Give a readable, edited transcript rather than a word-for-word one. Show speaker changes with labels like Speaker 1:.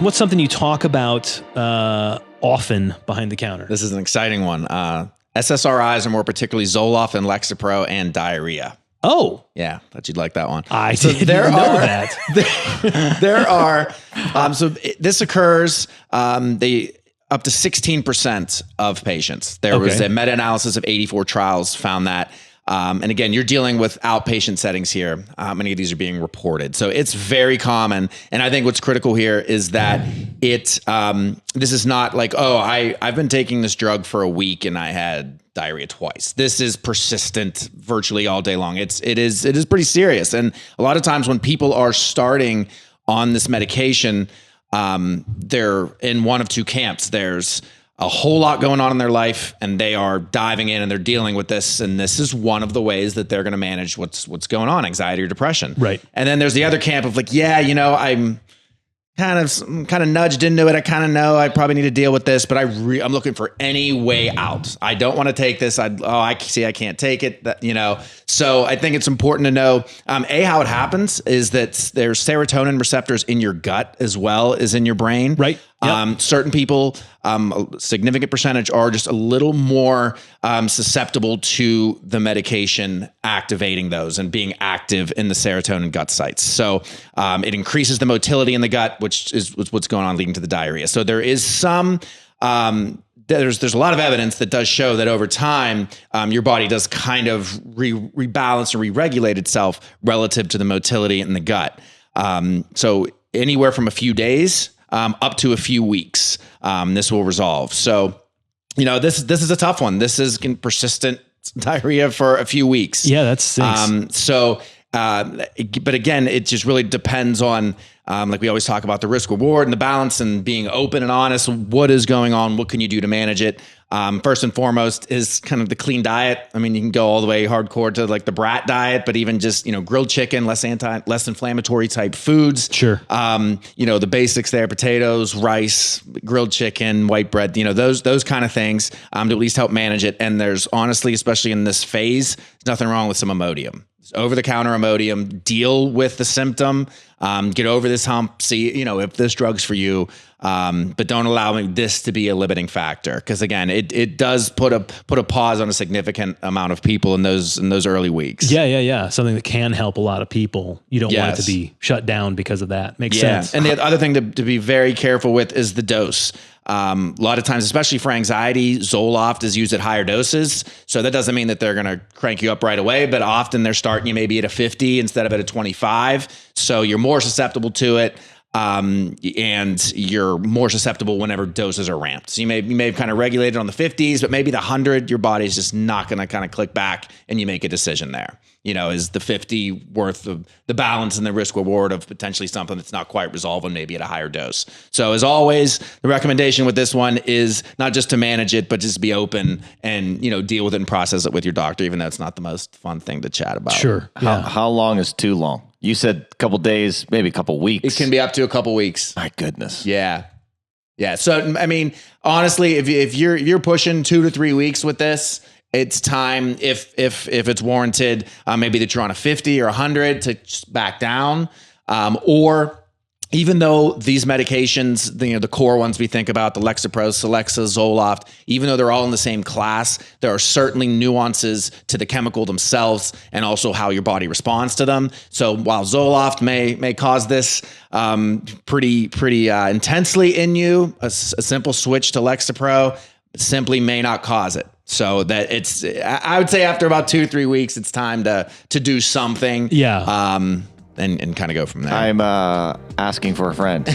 Speaker 1: What's something you talk about often behind the counter?
Speaker 2: This is an exciting one. SSRIs, are more particularly Zoloft and Lexapro, and diarrhea.
Speaker 1: Oh,
Speaker 2: yeah, thought you'd like that one.
Speaker 1: I didn't know that.
Speaker 2: This occurs. Up to 16% of patients. There was a meta-analysis of 84 trials found that. And again, you're dealing with outpatient settings here. How many of these are being reported? So it's very common. And I think what's critical here is that this is not like, I've been taking this drug for a week and I had diarrhea twice. This is persistent virtually all day long. It is pretty serious. And a lot of times when people are starting on this medication, they're in one of two camps. There's a whole lot going on in their life and they are diving in and they're dealing with this. And this is one of the ways that they're going to manage what's going on, anxiety or depression.
Speaker 1: Right.
Speaker 2: And then there's the other camp of like, I'm kind of nudged into it. I kind of know I probably need to deal with this, but I'm looking for any way out. I don't want to take this. I see I can't take it. So I think it's important to know, how it happens is that there's serotonin receptors in your gut as well as in your brain.
Speaker 1: Right. Yep.
Speaker 2: Certain people, a significant percentage are just a little more susceptible to the medication activating those and being active in the serotonin gut sites. So it increases the motility in the gut, which is what's going on leading to the diarrhea. So there is some, there's a lot of evidence that does show that over time, your body does kind of rebalance or re-regulate itself relative to the motility in the gut. So anywhere from a few days up to a few weeks, this will resolve. So, this is a tough one. This is persistent diarrhea for a few weeks.
Speaker 1: Yeah, that stinks.
Speaker 2: But again, it just really depends on, like we always talk about the risk reward and the balance and being open and honest. What is going on? What can you do to manage it? First and foremost is kind of the clean diet. I mean, you can go all the way hardcore to like the brat diet, but even just, grilled chicken, less inflammatory type foods.
Speaker 1: Sure.
Speaker 2: The basics there, potatoes, rice, grilled chicken, white bread, those kind of things, to at least help manage it. And there's honestly, especially in this phase, there's nothing wrong with some Imodium. Over-the-counter Imodium, deal with the symptom, get over this hump, see, if this drug's for you, but don't allow this to be a limiting factor. Because again, it does put a pause on a significant amount of people in those early weeks.
Speaker 1: Yeah. Something that can help a lot of people. You don't want it to be shut down because of that. Makes sense.
Speaker 2: And the other thing to be very careful with is the dose. A lot of times, especially for anxiety, Zoloft is used at higher doses. So that doesn't mean that they're going to crank you up right away, but often they're starting you maybe at a 50 instead of at a 25. So you're more susceptible to it. And you're more susceptible whenever doses are ramped. So you may have kind of regulated on the 50s, but maybe the 100, your body's just not going to kind of click back and you make a decision there. Is the 50 worth of the balance and the risk reward of potentially something that's not quite resolving, maybe at a higher dose. So as always, the recommendation with this one is not just to manage it, but just be open and, deal with it and process it with your doctor, even though it's not the most fun thing to chat about.
Speaker 1: Sure. Yeah.
Speaker 3: How long is too long? You said a couple days, maybe a couple weeks.
Speaker 2: It can be up to a couple weeks.
Speaker 3: My goodness.
Speaker 2: Yeah. So, I mean, honestly, if you're pushing 2 to 3 weeks with this, it's time, if it's warranted, maybe that you're on a 50 or 100 to just back down. Or even though these medications, the core ones we think about, the Lexapro, Celexa, Zoloft, even though they're all in the same class, there are certainly nuances to the chemical themselves and also how your body responds to them. So while Zoloft may cause this pretty intensely in you, a simple switch to Lexapro simply may not cause it. So that I would say after about 2 or 3 weeks, it's time to do something.
Speaker 1: Yeah.
Speaker 2: And kind of go from there.
Speaker 3: I'm asking for a friend.